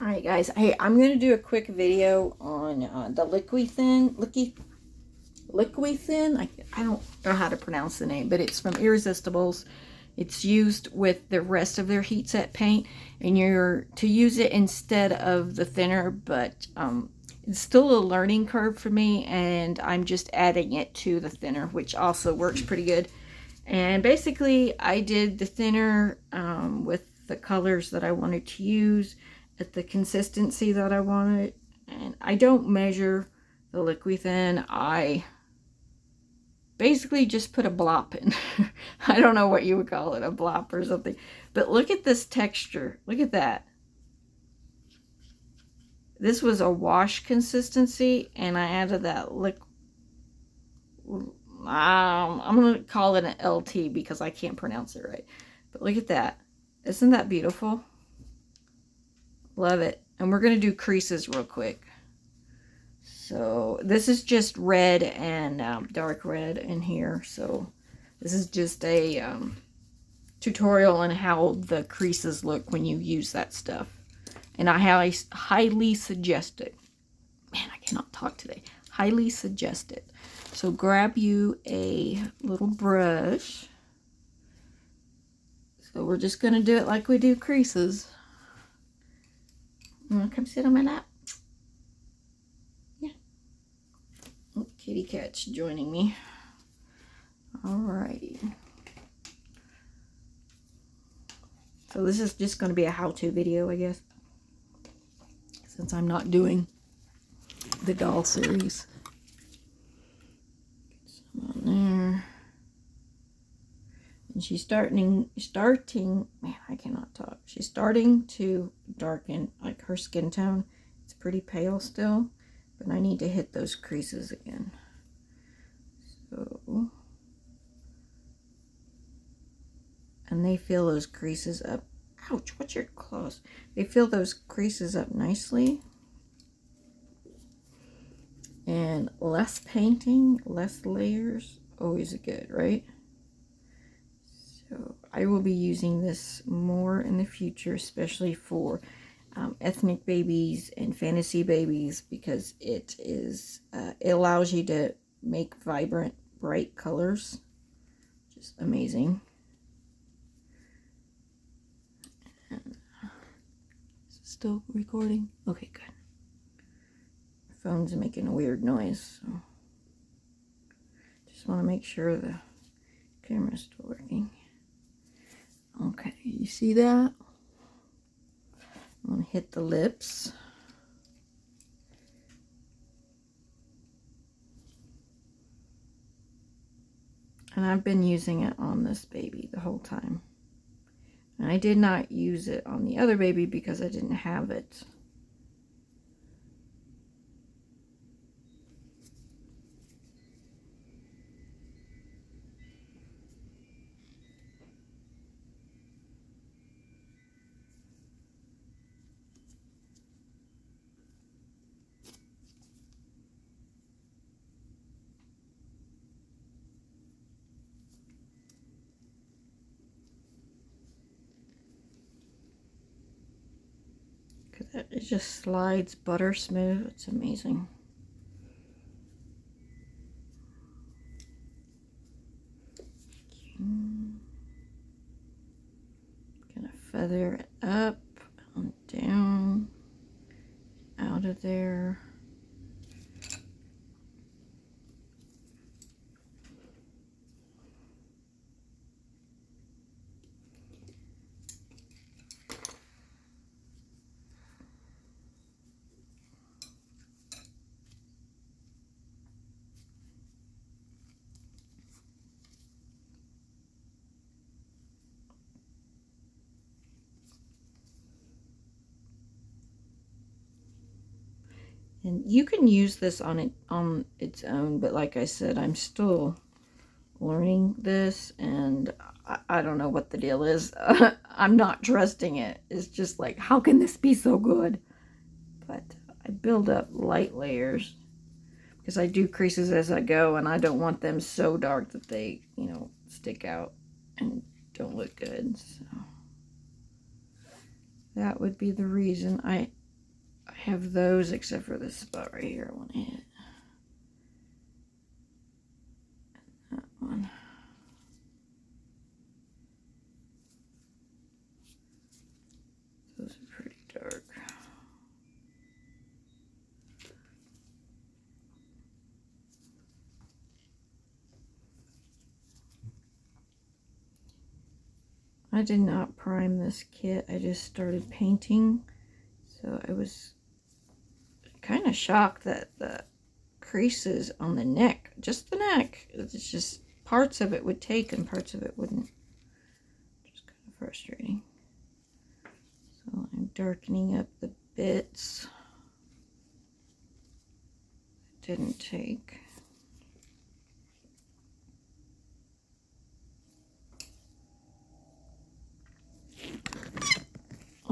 Alright guys, hey, I'm going to do a quick video on the LiquiThin. I don't know how to pronounce the name, but it's from Irresistables. It's used with the rest of their heat set paint, and you're to use it instead of the thinner, but it's still a learning curve for me, and I'm just adding it to the thinner, which also works pretty good. And basically, I did the thinner with the colors that I wanted to use at the consistency that I wanted. And I don't measure the LiquiThin. I basically just put a blop in. I don't know what you would call it, a blop or something. But look at this texture. Look at that. This was a wash consistency, and I added that liquid. I'm going to call it an LT because I can't pronounce it right. But look at that. Isn't that beautiful? Love it. And we're going to do creases real quick. So this is just red and dark red in here. So this is just a tutorial on how the creases look when you use that stuff. And I highly suggest it. Man, I cannot talk today. Highly suggest it. So grab you a little brush. So we're just going to do it like we do creases. You want to come sit on my lap? Yeah. Oh, kitty cat's joining me. Alrighty. So this is just going to be a how-to video, I guess. Since I'm not doing the doll series. Get some on there. And she's starting, man, I cannot talk. She's starting to darken, like her skin tone. It's pretty pale still, but I need to hit those creases again. So, and they fill those creases up. Ouch, what's your claws? They fill those creases up nicely. And less painting, less layers, always good, right? So I will be using this more in the future, especially for ethnic babies and fantasy babies, because it allows you to make vibrant, bright colors. Just amazing. And, is it still recording? Okay, good. My phone's making a weird noise, so just want to make sure the camera's still working. Okay, you see that? I'm going to hit the lips. And I've been using it on this baby the whole time. And I did not use it on the other baby because I didn't have it. It just slides butter smooth. It's amazing. Gonna feather it up and down, out of there. And you can use this on its own, but like I said, I'm still learning this, and I don't know what the deal is. I'm not trusting it. It's just like, how can this be so good? But I build up light layers because I do creases as I go, and I don't want them so dark that they, you know, stick out and don't look good. So that would be the reason. I have those except for this spot right here I want to hit. That one. Those are pretty dark. I did not prime this kit. I just started painting. So I was kind of shocked that the creases on the neck, just the neck, it's just parts of it would take and parts of it wouldn't. Just kind of frustrating. So I'm darkening up the bits that didn't take.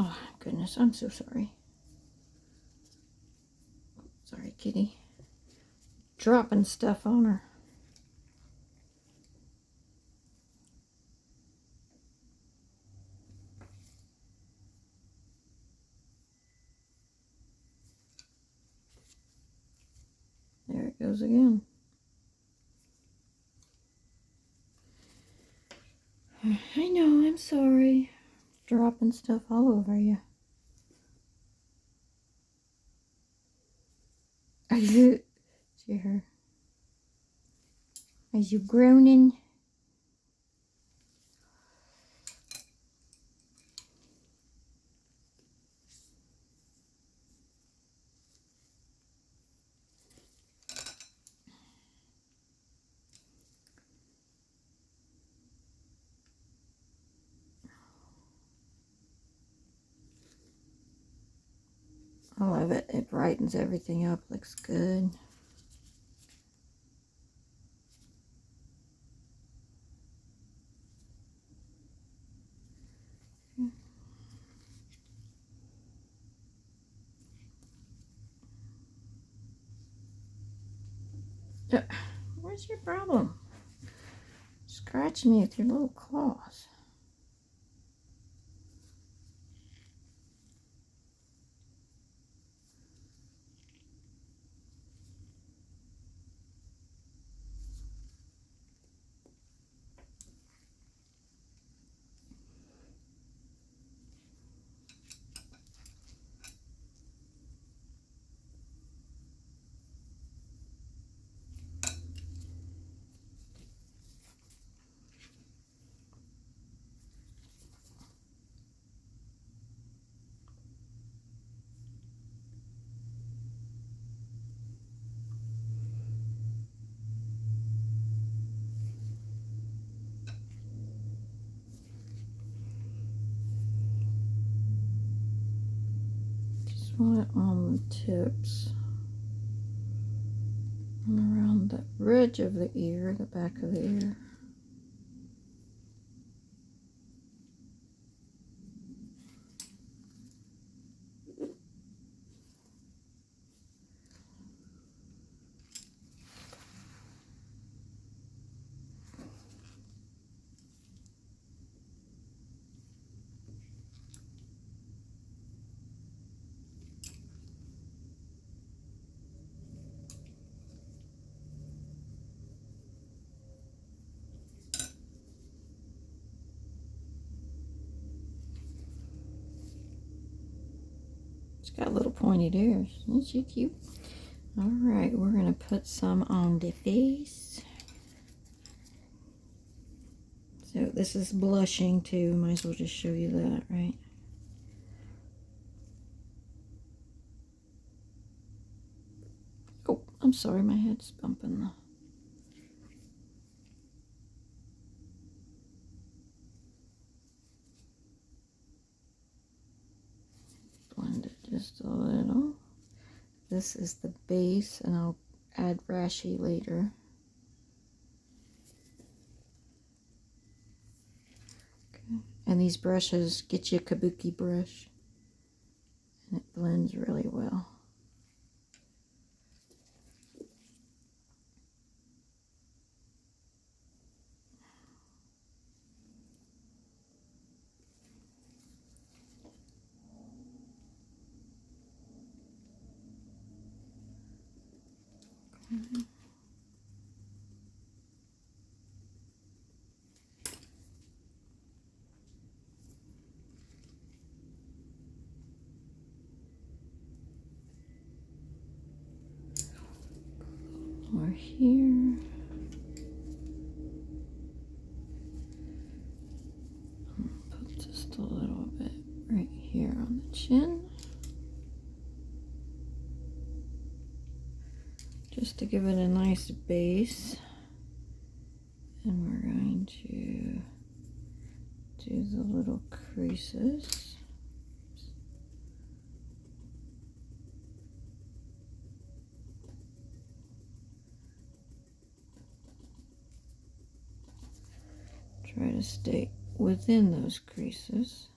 Oh goodness, I'm so sorry. Sorry, kitty. Dropping stuff on her. There it goes again. I know, I'm sorry. Dropping stuff all over you. Are you, see her? Are you groaning? I love it. It brightens everything up. Looks good. Where's your problem? Scratch me with your little claws. Just want it on the tips. And around the ridge of the ear, the back of the ear. It's got little pointed ears. Isn't she cute? Alright, we're going to put some on the face. So this is blushing too. Might as well just show you that, right? Oh, I'm sorry, my head's bumping. Blend it just a little. This is the base, and I'll add Rashi later. Okay. And these brushes, get you a kabuki brush, and it blends really well. Or here. Put just a little bit right here on the chin. Just to give it a nice base. And we're going to do the little creases. Try to stay within those creases.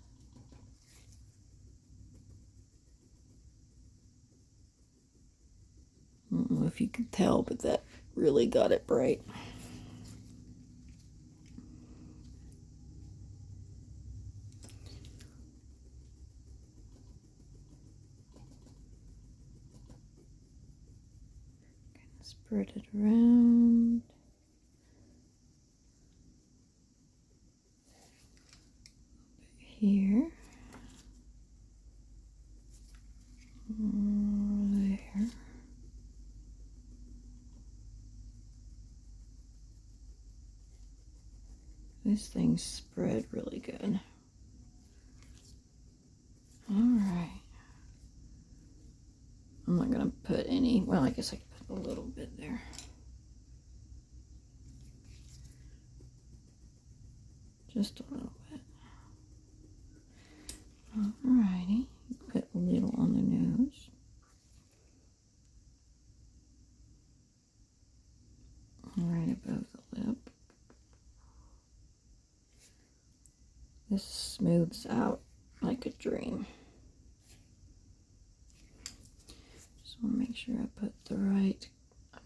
I don't know if you can tell, but that really got it bright. Spread it around. Here. There. This thing's spread really good. All right. I'm not going to put any, well, I guess I could put a little bit there. Just a little bit. All righty. Put a little on the nose. Right above the lip. This smooths out like a dream. Just want to make sure I put the right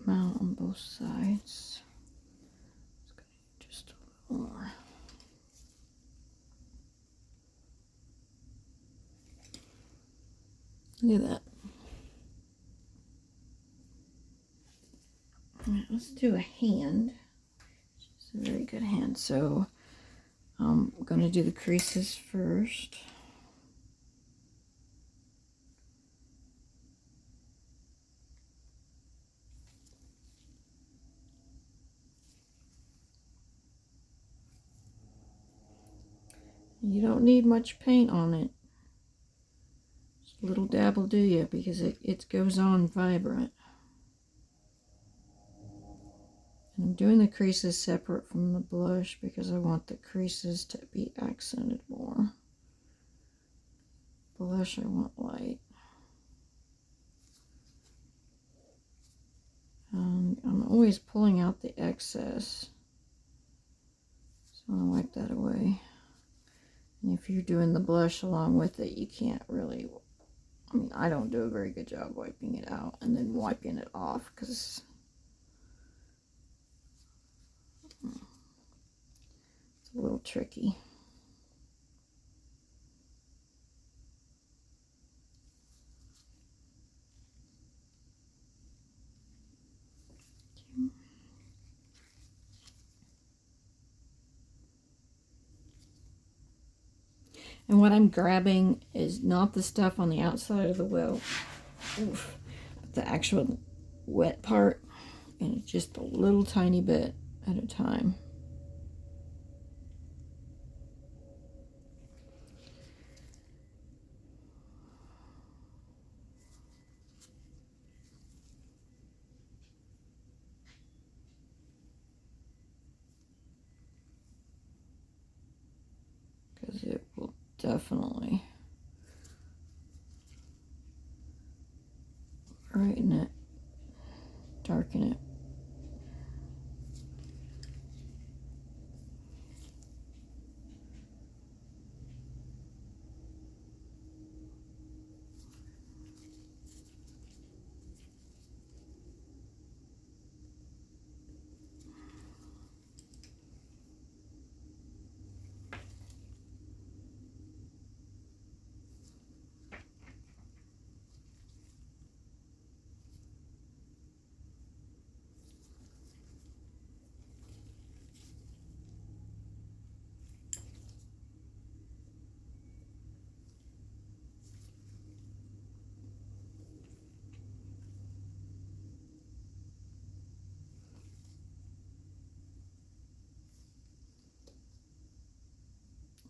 amount on both sides. It's going to just a little more. Look at that. All right, let's do a hand. It's a very good hand. So I'm going to do the creases first. You don't need much paint on it. Just a little dab will do you because it goes on vibrant. And I'm doing the creases separate from the blush because I want the creases to be accented more. Blush I want light. I'm always pulling out the excess. So I'm going to wipe that away. And if you're doing the blush along with it, you can't really, I mean, I don't do a very good job wiping it out and then wiping it off because it's a little tricky. And what I'm grabbing is not the stuff on the outside of the well, but the actual wet part, and it's just a little tiny bit at a time. Because it will definitely brighten it, darken it.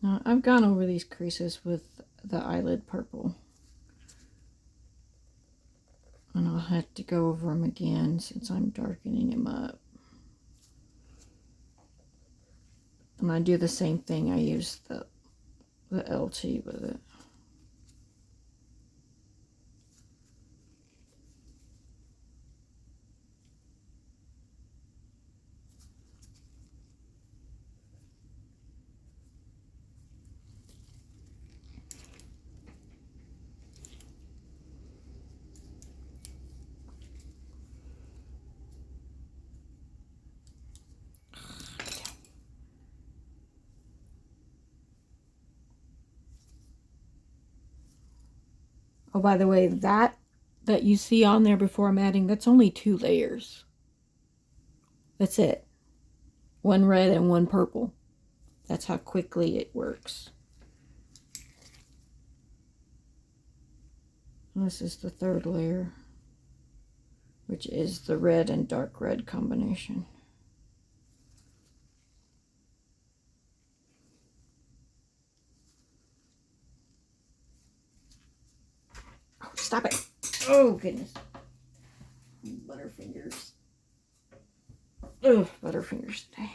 Now, I've gone over these creases with the eyelid purple. And I'll have to go over them again since I'm darkening them up. And I do the same thing. I use the LT with it. Oh, by the way, that you see on there before I'm adding, that's only 2 layers. That's it. One red and one purple. That's how quickly it works. And this is the 3rd layer, which is the red and dark red combination. Oh, stop it. Oh, goodness. Butterfingers. Ugh, butterfingers today.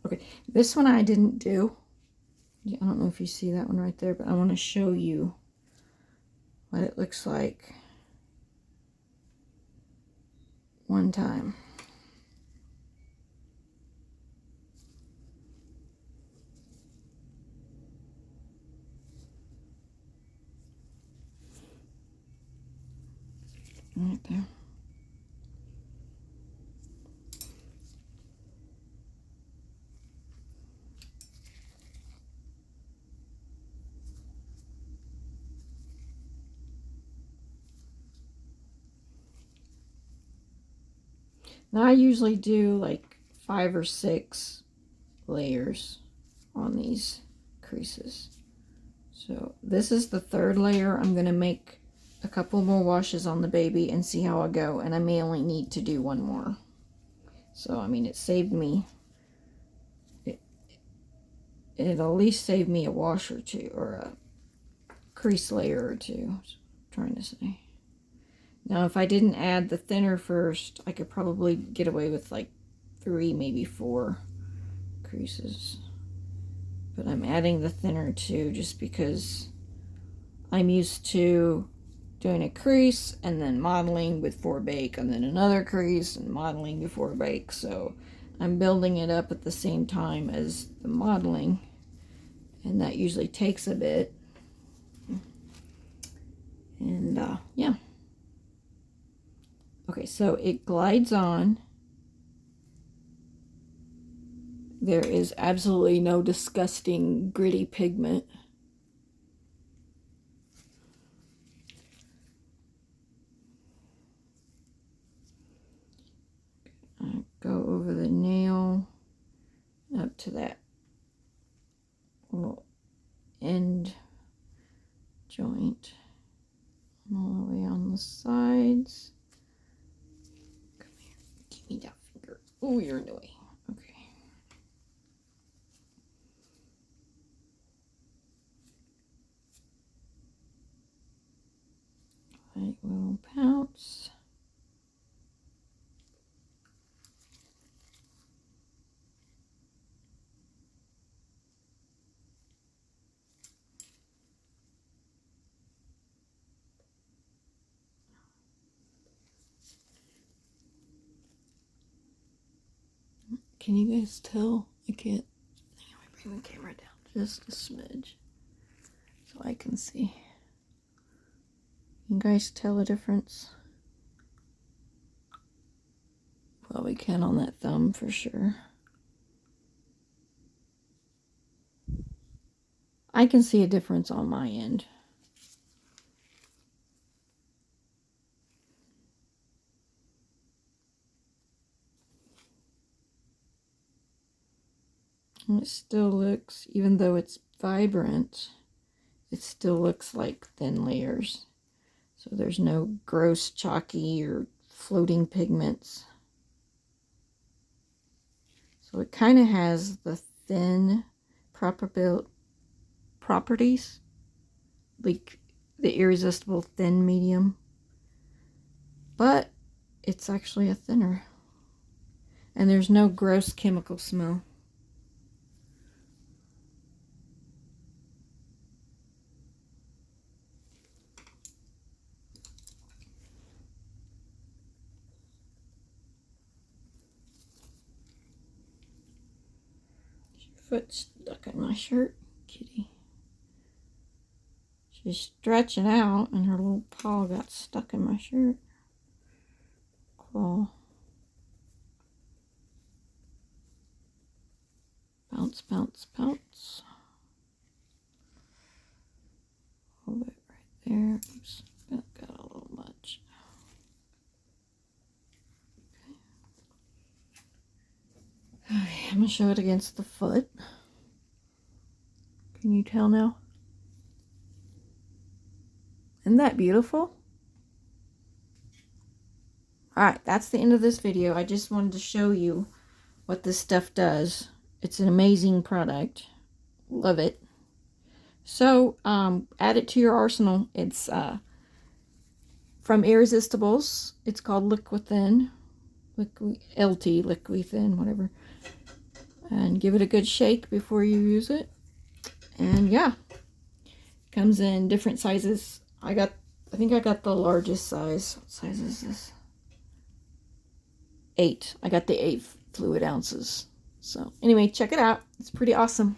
Okay, this one I didn't do. I don't know if you see that one right there, but I want to show you what it looks like one time. Right there. Now I usually do like 5 or 6 layers on these creases. So this is the 3rd layer. I'm going to make a couple more washes on the baby and see how I go. And I may only need to do 1 more. So, I mean, it saved me. It'll at least save me a wash or 2 or a crease layer or 2. I'm trying to say. Now, if I didn't add the thinner first, I could probably get away with like 3, maybe 4 creases. But I'm adding the thinner too, just because I'm used to doing a crease and then modeling before bake, and then another crease and modeling before bake. So I'm building it up at the same time as the modeling, and that usually takes a bit. And yeah. Okay, so it glides on. There is absolutely no disgusting gritty pigment. I go over the nail up to that little end joint, all the way on the sides. Come here, give me that finger. Oh, you're in the way. Okay. Like little pouts. Can you guys tell? I can't. Hang on, I bring the camera down just a smidge so I can see. You guys tell the difference? Well, we can on that thumb for sure. I can see a difference on my end. And it still looks, even though it's vibrant, it still looks like thin layers. So there's no gross chalky or floating pigments. So it kind of has the thin properties, like the Irresistible Thin Medium, but it's actually a thinner. And there's no gross chemical smell. Your foot stuck in my shirt, kitty. She's stretching out and her little paw got stuck in my shirt. Claw. Bounce, bounce, bounce. Hold it right there. Oops, got a little much. Okay, I'm going to show it against the foot. Can you tell now? Isn't that beautiful? Alright, that's the end of this video. I just wanted to show you what this stuff does. It's an amazing product. Love it. So, add it to your arsenal. It's from Irresistables. It's called LiquiThin. LiquiThin, whatever. And give it a good shake before you use it. And yeah, comes in different sizes. I think I got the largest size. What size is this? 8. I got the 8 fluid ounces. So anyway, check it out. It's pretty awesome.